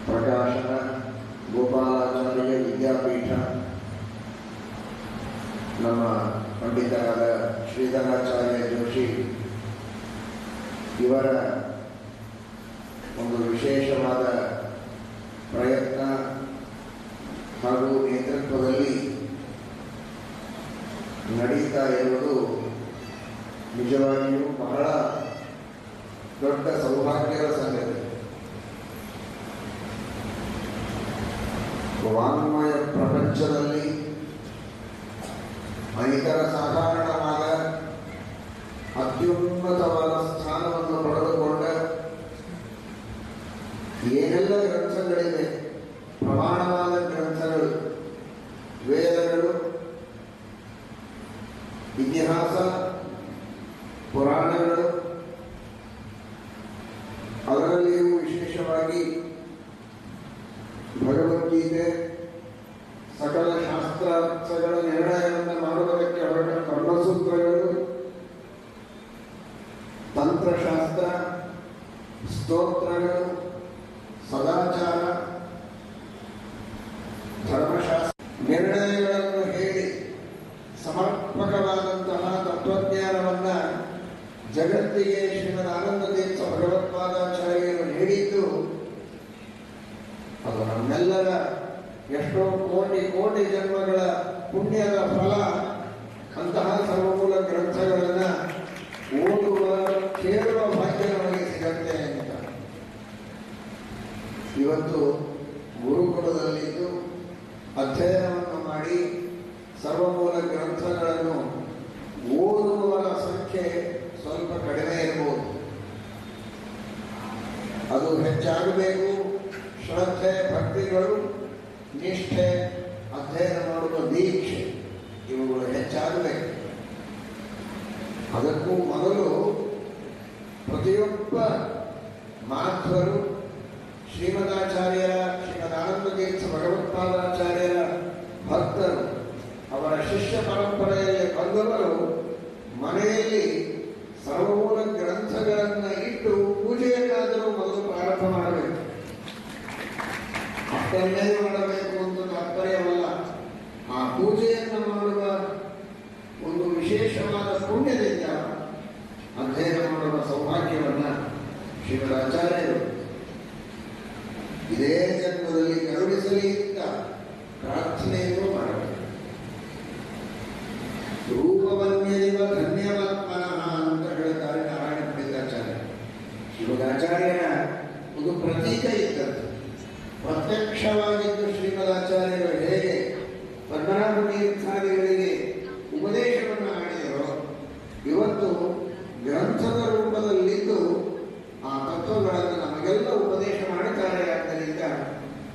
ಪ್ರಕಾಶನ ಗೋಪಾಲಾಚಾರ್ಯ ವಿದ್ಯಾಪೀಠ ನಮ್ಮ ಪಂಡಿತರಾದ ಶ್ರೀಧರಾಚಾರ್ಯ ಜೋಶಿ ಇವರ ಒಂದು ವಿಶೇಷವಾದ ಪ್ರಯತ್ನ ಹಾಗೂ ನೇತೃತ್ವದಲ್ಲಿ ನಡೀತಾ ಇರುವುದು ನಿಜವಾಗಿಯೂ ಬಹಳ ದೊಡ್ಡ ಸೌಭಾಗ್ಯದ ಸಂಗತಿ. ವಾಂಗ್ಮಯ ಪ್ರಪಂಚದಲ್ಲಿ ಇತರ ಸಾಧಾರಣವಾದ ಅತ್ಯುನ್ನತವಾದ ಸ್ಥಾನವನ್ನು ಪಡೆದುಕೊಂಡ ಏನೆಲ್ಲ ಗ್ರಂಥಗಳಿವೆ, ಪ್ರಮಾಣವಾದ ಗ್ರಂಥಗಳು, ವೇದಗಳು, ಇತಿಹಾಸ, ಪುರಾಣಗಳು, ಅದರಲ್ಲಿಯೂ ವಿಶೇಷವಾಗಿ ಭಗವದ್ಗೀತೆ, ಸಕಲ ಶಾಸ್ತ್ರಾರ್ಥಗಳ ನಿರ್ಣಯವನ್ನು ಮಾಡುವುದಕ್ಕೆ ಹೊರಟ ಕರ್ಮಸೂತ್ರಗಳು, ತಂತ್ರಶಾಸ್ತ್ರ, ಸ್ತೋತ್ರಗಳು, ಸದಾಚಾರ, ಧರ್ಮಶಾಸ್ತ್ರ ನಿರ್ಣಯಗಳನ್ನು ಹೇಳಿ ಸಮರ್ಪಕವಾದಂತಹ ತತ್ವಜ್ಞಾನವನ್ನ ಜಗತ್ತಿಗೆ ಶ್ರೀಮದ್ ಆನಂದತೀರ್ಥ ಭಗವತ್ಪಾದಾಚಾರ್ಯರು ನೀಡಿದ್ದು ಅದು ನಮ್ಮೆಲ್ಲರ ಎಷ್ಟೋ ಕೋಟಿ ಕೋಟಿ ಜನ್ಮಗಳ ಪುಣ್ಯದ ಫಲ. ಅಂತಹ ಸರ್ವಮೂಲ ಗ್ರಂಥಗಳನ್ನು ಓದುವ ಕೇಳುವ ಭಾಗ್ಯ ನಮಗೆ ಸಿಗತ್ತೆ ಅಂತ ಇವತ್ತು ಗುರುಕುಲದಲ್ಲಿದ್ದು ಅಧ್ಯಯನವನ್ನು ಮಾಡಿ ಸರ್ವಮೂಲ ಗ್ರಂಥಗಳನ್ನು ಓದುವವರ ಸಂಖ್ಯೆ ಸ್ವಲ್ಪ ಕಡಿಮೆ ಇರಬಹುದು. ಅದು ಹೆಚ್ಚಾಗಬೇಕು. ಶ್ರದ್ಧೆ, ಭಕ್ತಿಗಳು, ನಿಷ್ಠೆ, ಅಧ್ಯಯನ ಮಾಡುವ ದೀಕ್ಷೆ ಇವುಗಳು ಹೆಚ್ಚಾಗಬೇಕು. ಅದಕ್ಕೂ ಮೊದಲು ಪ್ರತಿಯೊಬ್ಬ ಮಾಧ್ವರು ಶ್ರೀಮದಾಚಾರ್ಯರ, ಶ್ರೀಮದ್ ಆನಂದತೀರ್ಥ ಭಗವತ್ಪಾದಾಚಾರ್ಯರ ಭಕ್ತರು, ಅವರ ಶಿಷ್ಯ ಪರಂಪರೆಯಲ್ಲಿ ಬಂದವರು ಮನೆಯಲ್ಲಿ ಸರ್ವಮೂಲ ಗ್ರಂಥಗಳನ್ನು ಇಟ್ಟು ಪೂಜೆಯನ್ನಾದರೂ ಮೊದಲು ಪ್ರಾರಂಭ ಮಾಡಬೇಕು. ಅಷ್ಟನ್ನೇ ಮಾಡಬೇಕು ಅಂತ ತಾತ್ಪರ್ಯವಲ್ಲ. ಆ ಪೂಜೆಯನ್ನು ಮಾಡುವ ಒಂದು ವಿಶೇಷವಾದ ಪುಣ್ಯದಿಂದ ಅಧ್ಯಯನ ಮಾಡುವ ಸೌಭಾಗ್ಯವನ್ನ ಶ್ರೀಮದಾಚಾರ್ಯರು ಇದೇ ಜನ್ಮದಲ್ಲಿ ಕರುಣಿಸಲಿ ಅಂತ ಪ್ರಾರ್ಥನೆಯನ್ನು ಮಾಡಬೇಕು. ರೂಪವನ್ಯವ ಧನ್ಯವಾತ್ಮನಃ ಅಂತ ಹೇಳ್ತಾರೆ ನಾರಾಯಣ ಪಂಡಿತಾಚಾರ್ಯ. ಶ್ರೀಮದಾಚಾರ್ಯರ ಒಂದು ಪ್ರತೀಕ ಇದ್ದದ್ದು. ಪ್ರತ್ಯಕ್ಷವಾಗಿದ್ದು ಶ್ರೀಮದಾಚಾರ್ಯರು ಹೇಗೆ ಪದ್ಮನಾಭ ತೀರ್ಥಾದಿಗಳಿಗೆ ಉಪದೇಶವನ್ನು ಮಾಡಿದರೋ, ಇವತ್ತು ಗ್ರಂಥದ ರೂಪದಲ್ಲಿದ್ದು ಆ ತತ್ವಗಳನ್ನು ನಮಗೆಲ್ಲ ಉಪದೇಶ ಮಾಡುತ್ತಾರೆ. ಆದ್ದರಿಂದ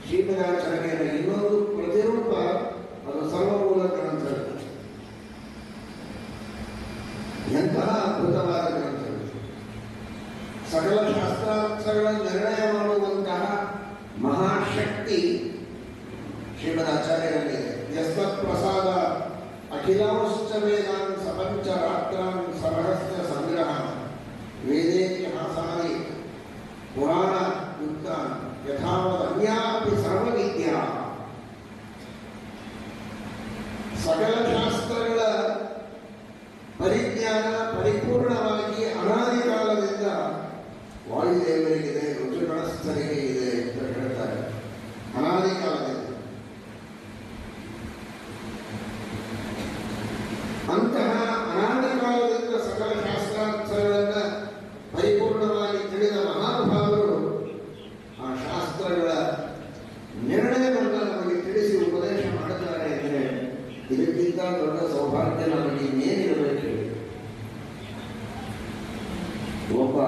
ಶ್ರೀಮದಾಚಾರ್ಯರ ಇನ್ನೊಂದು ಪ್ರತಿರೂಪ ಅದು ಸರ್ವಮೂಲ ಗ್ರಂಥಗಳು. ಎಂತಹ ಅದ್ಭುತವಾದ ಗ್ರಂಥಗಳು! ಸಕಲ ಶಾಸ್ತ್ರಾರ್ಥಗಳ ನಿರ್ಣಯ ಮಾಡುವಂತಹ ಮಹಾಶಕ್ತಿ ಶ್ರೀಮದಾಚಾರ್ಯರಲ್ಲಿದೆ. ಯಸ್ಮತ್ ಪ್ರಸಾದ ಅಖಿಲಾಂಶ್ಚ ವೇದಾನ್ ಸಪಂಚ ರಾತ್ರಾನ್ ಸರಹಸ್ಯ ಸಂಗ್ರಹ ವೇದೇತಿಹಾಸಾದಿ ಪುರಾಣ ಯುಕ್ತಾನ್ ಯಥಾವದನ್ಯಾಪಿ ಸರ್ವವಿದ್ಯಾ. ಸಕಲ ಶಾಸ್ತ್ರಗಳ ಪರಿಜ್ಞಾನ ಪರಿಪೂರ್ಣವಾಗಿ ಅನಾದಿ ಕಾಲದಿಂದ ವಾಯುದೇವರಿಗಿದೆ, ಋಷಿಗಣಸ್ಥರಿಗೆ ಇದೆ ಅಂತ ಹೇಳ್ತಾರೆ. ಅನಾದಿ ಕಾಲದಿಂದ ಅಂತಹ ಅನಾದಿ ಕಾಲದಿಂದ ಸಕಲ ಶಾಸ್ತ್ರಾರ್ಥಗಳನ್ನು ಪರಿಪೂರ್ಣವಾಗಿ ತಿಳಿದ ಮಹಾನುಭಾವರು ಆ ಶಾಸ್ತ್ರಗಳ ನಿರ್ಣಯವನ್ನು ನಮಗೆ ತಿಳಿಸಿ ಉಪದೇಶ ಮಾಡುತ್ತಾರೆ ಎಂದರೆ ಇದಕ್ಕಿಂತ ದೊಡ್ಡ ಸೌಭಾಗ್ಯ ನಮಗೆ ಇನ್ನೇನಿರಬೇಕು. ಒಬ್ಬ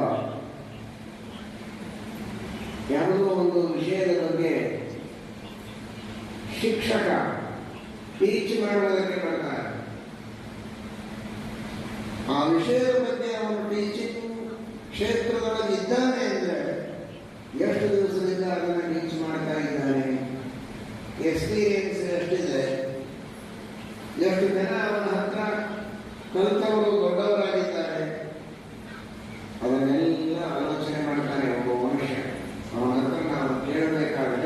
ಯಾವುದೋ ಒಂದು ವಿಷಯದ ಬಗ್ಗೆ ಶಿಕ್ಷಕ ಟೀಚ್ ಮಾಡುವುದಕ್ಕೆ ಬರ್ತಾರೆ. ಆ ವಿಷಯದ ಬಗ್ಗೆ ಅವನು ಟೀಚಿಂಗ್ ಕ್ಷೇತ್ರದೊಳಗೆ ಇದ್ದಾನೆ ಅಂದರೆ ಎಷ್ಟು ದಿವಸದಿಂದ ಅದನ್ನು ಟೀಚ್ ಮಾಡ್ತಾ ಇದ್ದಾನೆ, ಎಕ್ಸ್ಪೀರಿಯನ್ಸ್ ಎಷ್ಟಿದೆ, ಎಷ್ಟು ಜನ ಅವನ ಹತ್ರ ಕಲಿತವರು ದೊಡ್ಡವರಾಗಿದ್ದಾರೆ, ಅದನ್ನೆಲ್ಲ ಆಲೋಚನೆ ಮಾಡ್ತಾನೆ ಒಬ್ಬ ಮನುಷ್ಯ. ಅವನ ಹತ್ರ ನಾವು ಕೇಳಬೇಕಾಗುತ್ತೆ.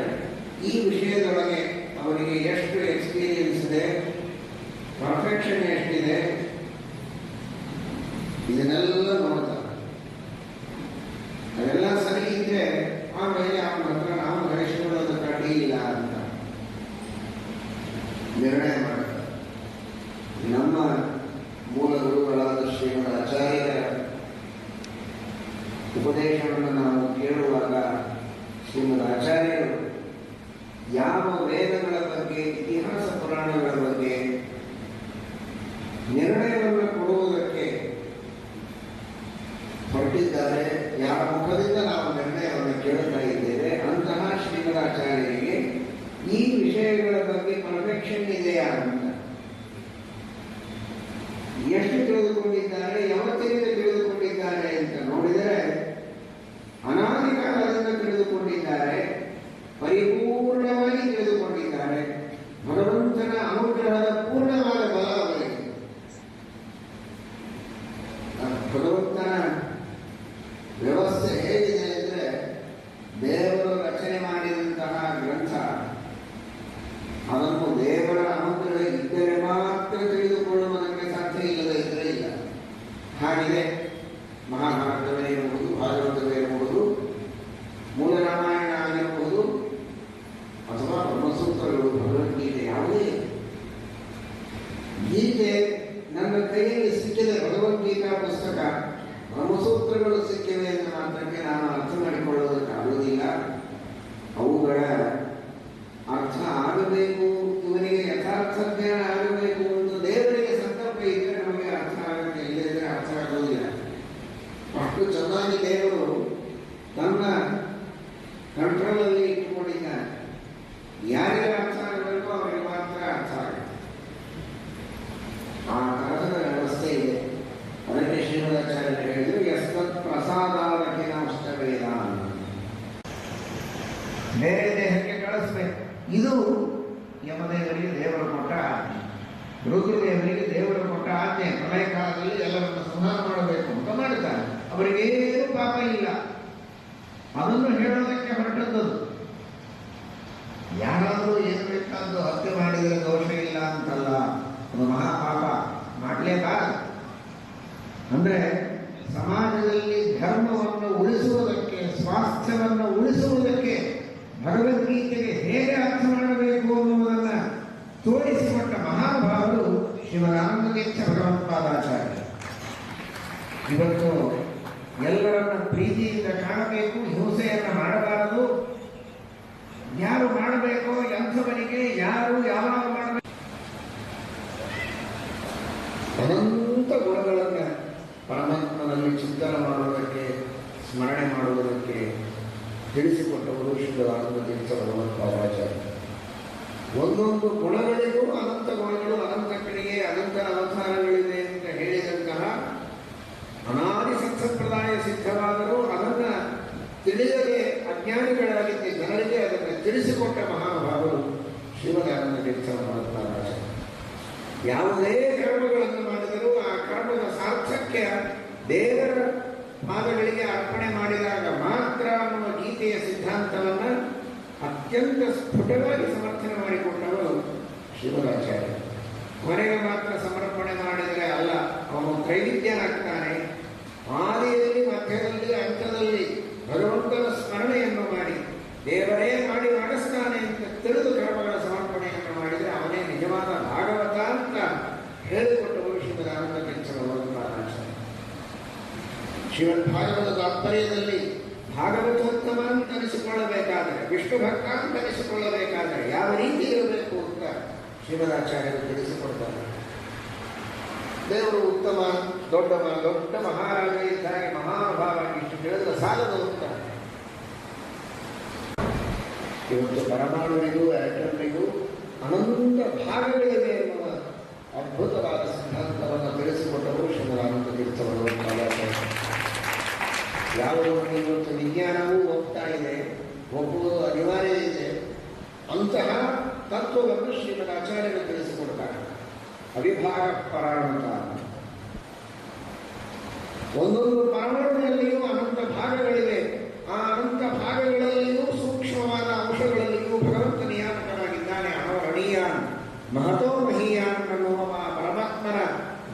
ಆಚಾರ್ಯರು ಯಾವ ವೇದಗಳ ಬಗ್ಗೆ, ಇತಿಹಾಸ ಪುರಾಣಗಳ ಬಗ್ಗೆ ನಿರ್ಣಯವನ್ನು ಕೊಡುವುದಕ್ಕೆ ಹೊರಟಿದ್ದಾರೆ, ಯಾರ ಮುಖದಿಂದ ನಾವು ನಿರ್ಣಯವನ್ನು ಕೇಳುತ್ತಾ ಇದ್ದೇವೆ, ಅಂತಹ ಶ್ರೀಮದಾಚಾರ್ಯರಿಗೆ ಈ ವಿಷಯಗಳ ಬಗ್ಗೆ ಪರ್ಫೆಕ್ಷನ್ ಇದೆಯಾ ಅಂತ ಎಷ್ಟು ತಿಳಿದುಕೊಂಡಿದ್ದಾರೆ, ಯಾವತ್ತಿನಿಂದ ತಿಳಿದುಕೊಂಡಿದ್ದಾರೆ ಅಂತ ನೋಡಿದರೆ ಅನಾದಿ ಕಾಲದಿಂದ ತಿಳಿದುಕೊಂಡಿದ್ದಾರೆ, ಪರಿಪೂರ್ಣವಾಗಿ ತಿಳಿದುಕೊಂಡಿದ್ದಾರೆ. ಭಗವಂತನ ಅನುಗ್ರಹದ ಪೂರ್ಣವಾದ ಬಲ ಅವರಿಗೆ. ಭಗವಂತನ ವ್ಯವಸ್ಥೆ ಹೇಗಿದೆ ಅಂದರೆ, ದೇವರು ರಚನೆ ಮಾಡಿದಂತಹ ಗ್ರಂಥ ಅದನ್ನು ದೇವರ ಅನುಗ್ರಹ ಇದ್ದರೆ ಮಾತ್ರ ತಿಳಿದುಕೊಳ್ಳುವುದಕ್ಕೆ ಸಾಧ್ಯ, ಇಲ್ಲದೆ ಇದ್ದರೆ ಇಲ್ಲ. ಹಾಗಿದೆ ಮಹಾಭಾರತವೇ ಇರಬಹುದು, ಭಾಗವತವೇ ಇರಬಹುದು, ಮೂಲ ರಾಮಾಯಣ ಆಗಿರಬಹುದು, ಅಥವಾ ಬ್ರಹ್ಮಸೂತ್ರಗಳು, ಭಗವದ್ಗೀತೆ, ಯಾವುದೇ ಗೀತೆ ನನ್ನ ಕೈಯಲ್ಲಿ ಸಿಕ್ಕಿದೆ, ಭಗವದ್ಗೀತಾ ಪುಸ್ತಕ, ಬ್ರಹ್ಮಸೂತ್ರಗಳು ಸಿಕ್ಕಿವೆ ಎಂದು ಮಾತ್ರಕ್ಕೆ ನಾನು ಅರ್ಥ ಮಾಡಿಕೊಳ್ಳುವುದಕ್ಕಾಗುವುದಿಲ್ಲ. ಅವುಗಳ ಅರ್ಥ ಆಗಬೇಕು, ಇವನಿಗೆ ಯಥಾರ್ಥ ಜ್ಞಾನ ಆಗಬೇಕು ಎಂದು ದೇವರಿಗೆ ಸಂಕಲ್ಪ ಇದ್ದರೆ ನಮಗೆ ಅರ್ಥ ಆಗುತ್ತೆ, ಇಲ್ಲದಿದ್ದರೆ ಅರ್ಥ ಆಗುವುದಿಲ್ಲ. ಅಷ್ಟು ಚೆನ್ನಾಗಿ ದೇವರು ತನ್ನ ಕಂಟ್ರೋಲಲ್ಲಿ ಇಟ್ಟುಕೊಂಡಿದ್ದಾನೆ. ಯಾರಿಗೆ ಅರ್ಥ ಆಗಬೇಕೋ ಅವರಿಗೆ ಮಾತ್ರ ಅರ್ಥ ಆಗುತ್ತೆ. ಆ ತರಹದ ವ್ಯವಸ್ಥೆ ಇದೆ. ಅದಕ್ಕೆ ಶ್ರೀಮದಾಚಾರ್ಯರು ಹೇಳಿದರು, ಯಸ್ತತ್ ಪ್ರಸಾದಾದಕಿನ ಅಷ್ಟವೇದ, ಬೇರೆ ದೇಹಕ್ಕೆ ಕಳಿಸ್ಬೇಕು. ಇದು ಯಮದೇವರಿಗೆ ದೇವರು ಕೊಟ್ಟ ಆಜ್ಞೆ, ರುದ್ರದೇವರಿಗೆ ದೇವರು ಕೊಟ್ಟ ಆಜ್ಞೆ. ಪ್ರಳಯ ಕಾಲದಲ್ಲಿ ಎಲ್ಲರನ್ನು ಸಂಹಾರ ಮಾಡಬೇಕು ಅಂತ ಮಾಡುತ್ತಾರೆ. ಅವರಿಗೇನು ಪಾಪ ಇಲ್ಲ, ಅದನ್ನು ಹೇಳೋದಕ್ಕೆ ಹೊರಟದ್ದು. ಯಾರಾದರೂ ಏನು ಬೇಕಾದ್ದು ಹತ್ಯೆ ಮಾಡಿದರೆ ದೋಷ ಇಲ್ಲ ಅಂತಲ್ಲ, ಅದು ಮಹಾಪಾಪ, ಮಾಡಲೇಬಾರದು. ಅಂದರೆ ಸಮಾಜದಲ್ಲಿ ಧರ್ಮವನ್ನು ಉಳಿಸುವುದಕ್ಕೆ, ಸ್ವಾಸ್ಥ್ಯವನ್ನು ಉಳಿಸುವುದಕ್ಕೆ ಭಗವದ್ಗೀತೆಗೆ ಹೇಗೆ ಅರ್ಥ ಮಾಡಬೇಕು ಅನ್ನುವುದನ್ನು ತೋರಿಸಿಕೊಟ್ಟ ಮಹಾನುಭಾವರು ಶಿವರಾಮತೀರ್ಥ ಭಗವತ್ಪಾದಾಚಾರ್ಯ. ಇವತ್ತು ಎಲ್ಲರನ್ನ ಪ್ರೀತಿಯಿಂದ ಕಾಣಬೇಕು, ಹಿಂಸೆಯನ್ನು ಮಾಡಬಾರದು, ಯಾರು ಮಾಡಬೇಕೋ ಎಂಥವನಿಗೆ ಯಾರು ಯಾವಾಗ ಮಾಡಬೇಕು, ಅನಂತ ಗುಣಗಳನ್ನು ಪರಮಾತ್ಮನಲ್ಲಿ ಚಿಂತನೆ ಮಾಡುವುದಕ್ಕೆ, ಸ್ಮರಣೆ ಮಾಡುವುದಕ್ಕೆ ತಿಳಿಸಿಕೊಟ್ಟವರು ಶ್ರೀರಾಮತೀರ್ಥ ಭಗವತ್ಪಾದಾಚಾರ್ಯ. ಒಂದೊಂದು ಗುಣಗಳಿಗೂ ಅನಂತ ಗುಣಗಳು, ಅನಂತ ಕ್ರಿಯೆ, ಅನಂತ ಅವತಾರಗಳಿವೆ ಅಂತ ಹೇಳಿದಂತಹ ಅನಾದಿ ಸತ್ಸಂಪ್ರದಾಯ ಸಿದ್ಧವಾದರೂ ಅದನ್ನು ತಿಳಿಯದೆ ಅಜ್ಞಾನಿಗಳಾಗಿದ್ದ ಜನರಿಗೆ ಅದನ್ನು ತಿಳಿಸಿಕೊಟ್ಟ ಮಹಾನುಭಾವರು ಶ್ರೀಮದಾನಂದತೀರ್ಥ ಭಗವತ್ಪಾದಾಚಾರ್ಯ. ಯಾವುದೇ ಕರ್ಮಗಳನ್ನು ಮಾಡಿದರೂ ಆ ಕರ್ಮದ ಸಾರ್ಥಕ್ಯ ದೇವರ ಪಾದಗಳಿಗೆ ಅರ್ಪಣೆ ಮಾಡಿದಾಗ ಮಾತ್ರ ಅನ್ನುವ ಗೀತೆಯ ಸಿದ್ಧಾಂತವನ್ನು ಅತ್ಯಂತ ಸ್ಫುಟವಾಗಿ ಸಮರ್ಥನೆ ಮಾಡಿಕೊಟ್ಟವರು ಶ್ರೀಮದಾಚಾರ್ಯ. ಕೊನೆಗೆ ಮಾತ್ರ ಸಮರ್ಪಣೆ ಮಾಡಿದರೆ ಅಲ್ಲ, ಅವನು ತ್ರೈವಿಧ್ಯನಾಗ್ತಾನೆ. ಆದಿಯಲ್ಲಿ, ಮಧ್ಯದಲ್ಲಿ, ಅಂತ್ಯದಲ್ಲಿ ಭಗವಂತನ ಸ್ಮರಣೆಯನ್ನು ಮಾಡಿ ದೇವರೇ ಮಾಡಿ ಮಾಡಿಸ್ತಾನೆ ಅಂತ ತಿಳಿದು ಕರ್ಮಗಳ ಸಮರ್ಪಣೆಯನ್ನು ಮಾಡಿದರೆ ಅವನೇ ನಿಜವಾದ ಭಾಗವತ ಅಂತ ಹೇಳಿಕೊಟ್ಟವರು ಶ್ರೀಮದಾನಂದತೀರ್ಥ ಭಗವತ್ಪಾದಾಚಾರ್ಯ. ಶಿವನ್ ಭಾಗವತ ತಾತ್ಪರ್ಯದಲ್ಲಿ ಭಾಗವತೋತ್ತಮ ಅಂತ ಅನಿಸಿಕೊಳ್ಳಬೇಕಾದರೆ, ವಿಷ್ಣು ಭಕ್ತ ಅಂತ ಅನಿಸಿಕೊಳ್ಳಬೇಕಾದರೆ ಯಾವ ರೀತಿ ಇರಬೇಕು ಅಂತ ಶ್ರೀಮದಾಚಾರ್ಯರು ತಿಳಿಸಿಕೊಡ್ತಾರೆ. ದೇವರು ಉತ್ತಮ, ದೊಡ್ಡ ಮಹಾರಾಜ ಇದ್ದಾಗೆ ಮಹಾಭಾವ ಇಷ್ಟು ತಿಳಿದ್ರೆ ಸಾಲದು ಅಂತ. ಇವತ್ತು ಪರಮಾಣುವಿಗೂ ಆಟಮ್ನಿಗೂ ಅನಂತ ಭಾಗಗಳಿವೆ ಎನ್ನುವ ಅದ್ಭುತವಾದ ಸಿದ್ಧಾಂತವನ್ನು ತಿಳಿಸಿಕೊಟ್ಟವರು ಶ್ರೀಮದಾನಂದತೀರ್ಥ ಭಗವತ್ಪಾದಾಚಾರ್ಯ. ಯಾವುದೋ ಇವತ್ತು ವಿಜ್ಞಾನವೂ ಒಪ್ತಾ ಇದೆ, ಒಪ್ಪುವುದು ಅನಿವಾರ್ಯ ಇದೆ. ಅಂತಹ ತತ್ವವನ್ನು ಶ್ರೀಮದಾಚಾರ್ಯರು ತಿಳಿಸಿಕೊಡ್ತಾರೆ. ಅವಿಭಾಗ ಪರಾಣುತ, ಒಂದೊಂದು ಪರಮಾಣುವಿನಲ್ಲಿಯೂ ಅನಂತ ಭಾಗಗಳಿವೆ. ಆ ಅನಂತ ಭಾಗಗಳಲ್ಲಿಯೂ ಸೂಕ್ಷ್ಮವಾದ ಅಂಶಗಳಲ್ಲಿಯೂ ಭಗವಂತ ನಿಯಾಮಕನಾಗಿದ್ದಾನೆ. ಅಣೋರಣೀಯಾನ್ ಮಹತೋ ಮಹೀಯಾನ್ ಅನ್ನುವ ಪರಮಾತ್ಮನ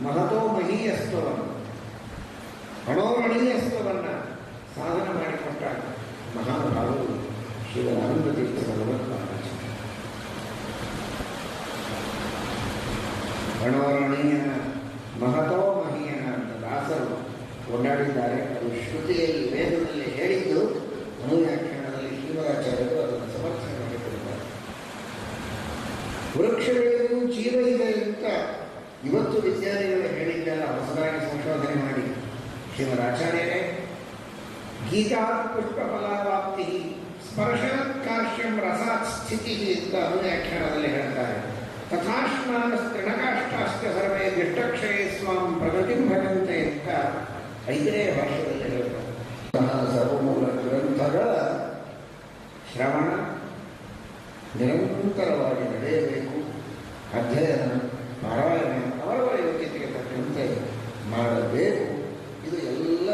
ಮಹತೋ ಮಹೀಯಸ್ತ್ವವನ್ನು, ಅಣೋರಣೀಯಸ್ತ್ವವನ್ನು ಸಾಧನ ಮಾಡಿಕೊಟ್ಟ ಮಹಾನುಭಾವರು ಶ್ರೀರಾಮತೀರ್ಥ ಭಗವತ್ಪಾದಾಚಾರ್ಯ. ಅಣೋರಣೀಯನ ಮಹತೋ ಮಹೀಯನ ಅಂತ ದಾಸರು ಕೊಂಡಾಡಿದ್ದಾರೆ. ಅದು ಶ್ರುತಿಯಲ್ಲಿ, ವೇದದಲ್ಲಿ ಹೇಳಿದ್ದು, ಅನುವ್ಯಾಖ್ಯಾನದಲ್ಲಿ ಶ್ರೀಮದಾಚಾರ್ಯರು ವೃಕ್ಷಗಳಿಗೂ ಜೀವ ಇದೆ ಅಂತ ಇವತ್ತು ವಿಜ್ಞಾನಿಗಳು ಹೇಳಿದ್ದೆಲ್ಲ ಹೊಸದಾಗಿ ಸಂಶೋಧನೆ ಮಾಡಿ ಶ್ರೀಮದಾಚಾರ್ಯರೇ ಗೀತಾ ಪುಷ್ಪ ಫಲಾವಾಪ್ತಿ ಸ್ಪರ್ಶಾತ್ ಕಾರ್ಶ್ಯಂ ರಸಾತ್ ಸ್ಥಿತಿ ಅಂತ ಅನುವ್ಯಾಖ್ಯಾನದಲ್ಲಿ ಹೇಳ್ತಾರೆ. ತಥಾಶ್ಮಾನ ತೃಣಕಾಷ್ಟಾಶ್ಚ ಸರ್ವೇ ದುಷ್ಟಕ್ಷಯೇ ಸ್ವಾಂ ಪ್ರಗತಿಂ ಭಜಂತೆ ಅಂತ 5ನೇ ಭಾಷೆಯಲ್ಲಿ ಹೇಳ್ತಾರೆ. ಸರ್ವಮೂಲ ಗ್ರಂಥಗಳ ಶ್ರವಣ ನಿರಂತರವಾಗಿ ನಡೆಯಬೇಕು. ಅಧ್ಯಯನ ಪಾರಾಯಣ ಅವರವರ ಯೋಗ್ಯತೆಗೆ ತಕ್ಕಂತೆ ಮಾಡಬೇಕು. ಇದು ಎಲ್ಲ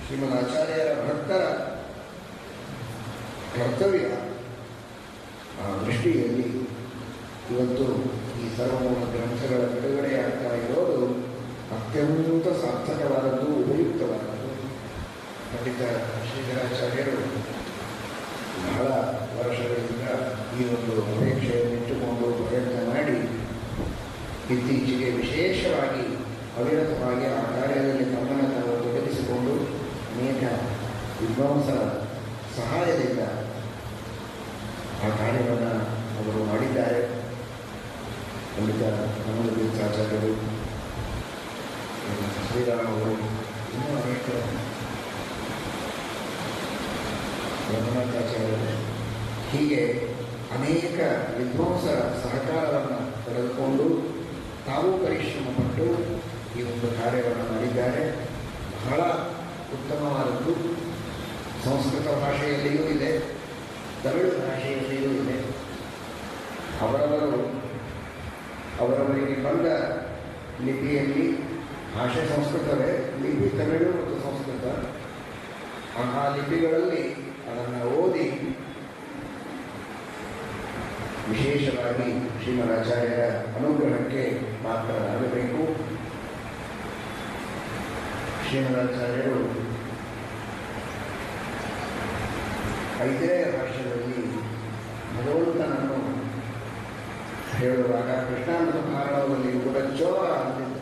ಶ್ರೀಮದಾಚಾರ್ಯರ ಭಕ್ತರ ಕರ್ತವ್ಯ. ಆ ದೃಷ್ಟಿಯಲ್ಲಿ ಇವತ್ತು ಈ ಸರ್ವಮೂಲ ಗ್ರಂಥಗಳ ಬಿಡುಗಡೆಯಾಗ್ತಾ ಇರೋದು ಅತ್ಯಂತ ಸಾರ್ಥಕವಾದದ್ದು, ಉಪಯುಕ್ತವಾದದ್ದು. ಪಂಡಿತ ಶ್ರೀಧರಾಚಾರ್ಯರು ಬಹಳ ವರ್ಷಗಳಿಂದ ಈ ಒಂದು ಅಪೇಕ್ಷೆಯನ್ನಿಟ್ಟುಕೊಂಡು ಪ್ರಯತ್ನ ಮಾಡಿ ಇತ್ತೀಚೆಗೆ ವಿಶೇಷವಾಗಿ ಅವಿರತವಾಗಿ ಆ ಕಾರ್ಯದಲ್ಲಿ ತಮ್ಮನ್ನು ತಾವು ತೊಡಗಿಸಿಕೊಂಡು ಅನೇಕ ವಿದ್ವಾಂಸರ ಸಹಾಯದಿಂದ ಆ ಕಾರ್ಯವನ್ನು ಅವರು ಮಾಡಿದ್ದಾರೆ. ಪಂಡಿತ ನಮೋದೀರ್ಥಾಚಾರ್ಯರು, ಶ್ರೀರಾಮ್ ಅವರು, ಇನ್ನೂ ಅನೇಕ ರಘುನಾಥಾಚಾರ್ಯರು, ಹೀಗೆ ಅನೇಕ ವಿದ್ವಾಂಸರ ಸಹಕಾರವನ್ನು ಪಡೆದುಕೊಂಡು ತಾವೂ ಪರಿಶ್ರಮಪಟ್ಟು ಈ ಒಂದು ಕಾರ್ಯವನ್ನು ಮಾಡಿದ್ದಾರೆ. ಬಹಳ ಉತ್ತಮವಾದದ್ದು. ಸಂಸ್ಕೃತ ಭಾಷೆಯಲ್ಲಿಯೂ ಇದೆ, ತಮಿಳು ಭಾಷೆಯಲ್ಲಿಯೂ ಇದೆ. ಅವರವರಿಗೆ ಬಂದ ಲಿಪಿಯಲ್ಲಿ, ಭಾಷೆ ಸಂಸ್ಕೃತವೇ, ಲಿಪಿ ತಮಿಳು ಮತ್ತು ಸಂಸ್ಕೃತ. ಆ ಲಿಪಿಗಳಲ್ಲಿ ಅದನ್ನು ಓದಿ ವಿಶೇಷವಾಗಿ ಶ್ರೀಮದಾಚಾರ್ಯರ ಅನುಗ್ರಹಕ್ಕೆ ಪಾತ್ರರಾಗಬೇಕು. ಶ್ರೀಮದಾಚಾರ್ಯರು 5ನೇ ಭಾಷೆಯಲ್ಲಿ ಭಗವಂತನನ್ನು ಹೇಳುವಾಗ ಕೃಷ್ಣಾಮೃತ ಭಾರತದಲ್ಲಿ ಉಡಚ್ಚೋರ ಅಂತಿದ್ದ.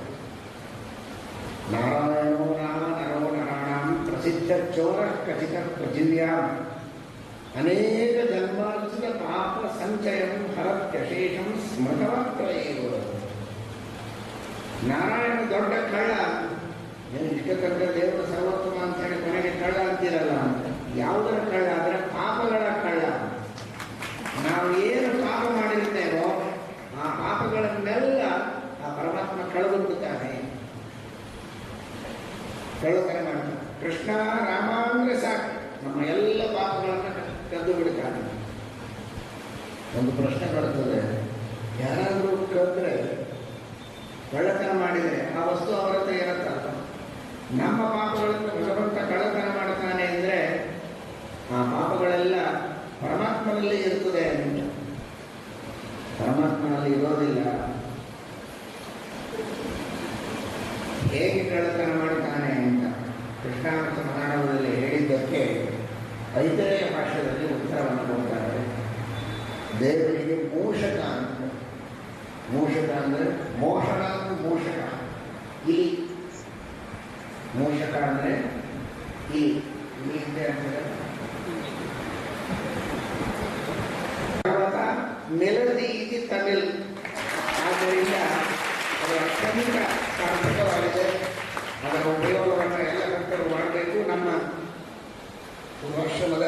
ನಾರಾಯಣೋ ನಾಮ ನರೋ ನರಾಣಾಂ ಪ್ರಸಿದ್ಧ ಚೋರ ಕಥಿತ ಪ್ರಜಿಲ್ಯಾಂ ಅನೇಕ ಜನ್ಮಾರ್ಜಿತ ಪಾಪ ಸಂಚಯಂ ಹರತ್ಯಶೇಷಂ ಸ್ಮೃತವತ್ರಯೇವ. ನಾರಾಯಣ ದೊಡ್ಡ ಕಳ್ಳ, ಇಷ್ಟ ತನಕ ದೇವರು ಸರ್ವೋತ್ತಮ ಅಂತ ಹೇಳಿ ಕೊನೆಗೆ ಕಳ್ಳ ಅಂತಿರಲ್ಲ ಅಂತ. ಯಾವುದರ ಕಳ್ಳ ಅಂದರೆ ಪಾಪಗಳ ಕಳ್ಳ. ನಾವು ಏನು ಪಾಪ ಮಾಡಿರ್ತೇವೋ ಆ ಪಾಪಗಳನ್ನೆಲ್ಲ ಆ ಪರಮಾತ್ಮ ಕಳೆದುಬಿಡುತ್ತಾನೆ, ಕಳ್ಳತನ ಮಾಡ್ತಾನೆ. ಕೃಷ್ಣ ರಾಮ ಅಂದರೆ ಸಾಕು, ನಮ್ಮ ಎಲ್ಲ ಪಾಪಗಳನ್ನು ಕದ್ದು ಬಿಡ್ತಾನೆ. ಒಂದು ಪ್ರಶ್ನೆ ಬರ್ತದೆ, ಯಾರಾದರೂ ಕದ್ರೆ ಕಳ್ಳತನ ಮಾಡಿದರೆ ಆ ವಸ್ತು ಅವರ ಹತ್ರ ಇರುತ್ತಲ್ಲ. ನಮ್ಮ ಪಾಪಗಳನ್ನು ಭಗವಂತ ಕಳ್ಳತನ ಮಾಡ್ತಾನೆ ಅಂದರೆ ಆ ಪಾಪಗಳೆಲ್ಲ ಪರಮಾತ್ಮನಲ್ಲಿ ಇರ್ತದೆ ಅಂತ. ಪರಮಾತ್ಮನಲ್ಲಿ ಇರೋದಿಲ್ಲ. ಹೇಗೆ ಕಳ್ಳತನ ಮಾಡ್ತಾನೆ ಅಂತ ಕೃಷ್ಣಾಮೃತ ಮಹಾಣವದಲ್ಲಿ ಹೇಳಿದ್ದಕ್ಕೆ 5ನೇ ಭಾಷೆಯಲ್ಲಿ ಉತ್ತರವನ್ನು ಕೊಡ್ತಾರೆ. ದೇವರಿಗೆ ಮೂಷಕ ಅಂತ. ಮೂಷಕ ಅಂದರೆ ಮೋಷಣ, ಮೂಷಕ ಇಲಿ. ಮೂಷಕ ಅಂದರೆ ಇಲಿ. ಇಲಿ ಇದೆ ಅಂದರೆ ಮೆಲದಿ ಇತಿ ತಮಿಳ್. ಆದ್ದರಿಂದ ಅದು ಅತ್ಯಂತ ಸಾರ್ಥಕವಾಗಿದೆ. ಅದರ ಉಪಯೋಗವನ್ನು ಎಲ್ಲ ಭಕ್ತರು ಮಾಡಬೇಕು. ನಮ್ಮ ಪೂರ್ವಾಶ್ರಮದ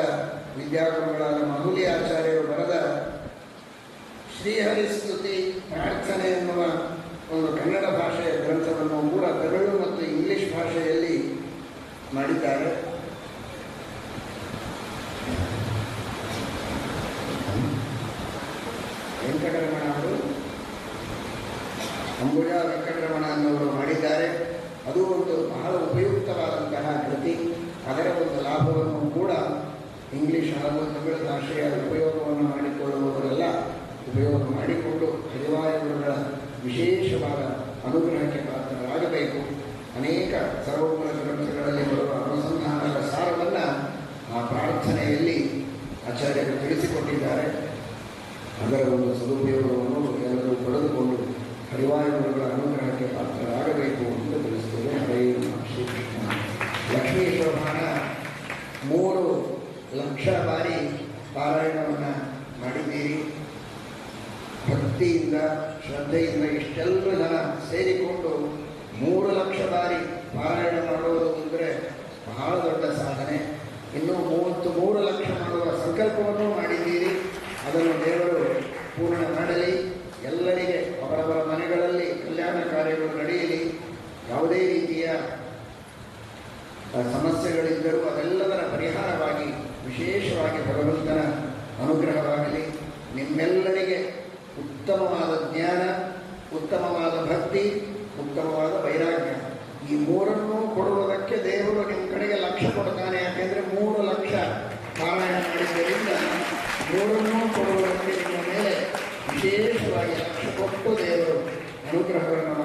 ವಿದ್ಯಾಗುರುಗಳಾದ ಮಾಹುಲಿ ಆಚಾರ್ಯರು ಬರೆದ ಶ್ರೀಹರಿಸ್ತುತಿ ಪ್ರಾರ್ಥನೆ ಎನ್ನುವ ಒಂದು ಕನ್ನಡ ಭಾಷೆಯ ಗ್ರಂಥವನ್ನು ಕೂಡ ತಮಿಳು ಮತ್ತು ಇಂಗ್ಲಿಷ್ ಭಾಷೆಯಲ್ಲಿ ಮಾಡಿದ್ದಾರೆ. ವೆಂಕಟರಮಣ ಅವರು, ಅಂಬುಜಾ ವೆಂಕಟರಮಣ ಅನ್ನೋರು ಮಾಡಿದ್ದಾರೆ. ಅದು ಒಂದು ಬಹಳ ಉಪಯುಕ್ತವಾದಂತಹ ಕೃತಿ. ಅದರ ಒಂದು ಲಾಭವನ್ನು ಕೂಡ ಇಂಗ್ಲಿಷ್ ಹಾಗೂ ತಮಿಳು ಭಾಷೆಯ ಉಪಯೋಗವನ್ನು ಮಾಡಿಕೊಳ್ಳುವವರೆಲ್ಲ ಉಪಯೋಗ ಮಾಡಿಕೊಂಡು ಹರಿವಾಯುಗಳ ವಿಶೇಷವಾದ ಅನುಗ್ರಹಕ್ಕೆ ಪಾತ್ರರಾಗಬೇಕು. ಅನೇಕ ಸರ್ವಮೂಲ ಗ್ರಂಥಗಳಲ್ಲಿ ಬರುವ ಅನುಸಂಧಾನದ ಸಾರವನ್ನು ಆ ಪ್ರಾರ್ಥನೆಯಲ್ಲಿ ಆಚಾರ್ಯರು ತಿಳಿಸಿಕೊಟ್ಟಿದ್ದಾರೆ. ಅದರ ಒಂದು ಸದುಪಯೋಗವನ್ನು ಎಲ್ಲರೂ ಪಡೆದುಕೊಂಡು ಹರಿವಾಯುಗಳ ಅನುಗ್ರಹಕ್ಕೆ ಪಾತ್ರರಾಗಬೇಕು ಅಂತ ತಿಳಿಸ್ತೇವೆ. ಹರೇ ಶ್ರೀಕೃಷ್ಣ. ಲಕ್ಷ್ಮೀ ಶೋಭಾನ 3 ಲಕ್ಷ ಬಾರಿ ಪಾರಾಯಣವನ್ನು ಮಾಡಿದ್ದೀರಿ. ಭಕ್ತಿಯಿಂದ ಶ್ರದ್ಧೆಯಿಂದ ಇಷ್ಟೆಲ್ಲರೂ ಜನ ಸೇರಿಕೊಂಡು 3 ಲಕ್ಷ ಬಾರಿ ಪಾರಾಯಣ ಮಾಡೋದು ಅಂದರೆ ಬಹಳ ದೊಡ್ಡ ಸಾಧನೆ. ಇನ್ನೂ 33 ಲಕ್ಷ ಮಾಡುವ ಸಂಕಲ್ಪವನ್ನು ಮಾಡಿದ್ದೀರಿ. ಅದನ್ನು ದೇವರು ಪೂರ್ಣ ಮಾಡಲಿ. ಎಲ್ಲರಿಗೆ ಅವರವರ ಮನೆಗಳಲ್ಲಿ ಕಲ್ಯಾಣ ಕಾರ್ಯಗಳು ನಡೆಯಲಿ. ಯಾವುದೇ ರೀತಿಯ ಸಮಸ್ಯೆಗಳಿದ್ದರೂ ಅದೆಲ್ಲದರ ಪರಿಹಾರವಾಗಿ ವಿಶೇಷವಾಗಿ ಭಗವಂತನ ಅನುಗ್ರಹವಾಗಲಿ. ನಿಮ್ಮೆಲ್ಲರಿಗೆ ಉತ್ತಮವಾದ ಜ್ಞಾನ, ಉತ್ತಮವಾದ ಭಕ್ತಿ, ಉತ್ತಮವಾದ ವೈರಾಗ್ಯ, ಈ ಮೂರನ್ನೂ ಕೊಡುವುದಕ್ಕೆ ದೇವರು ನಿಮ್ಮ ಕಡೆಗೆ ಲಕ್ಷ್ಯ ಕೊಡ್ತಾನೆ. ಯಾಕೆಂದರೆ 3 ಲಕ್ಷ ಪಾರಾಯಣ ಮಾಡಿದ್ದರಿಂದ ಮೂರನ್ನೂ ಕೊಡುವುದಕ್ಕೆ ನಿಮ್ಮ ಮೇಲೆ ವಿಶೇಷವಾಗಿ ಲಕ್ಷ್ಯ ಕೊಟ್ಟು ದೇವರು ಅನುಗ್ರಹವನ್ನು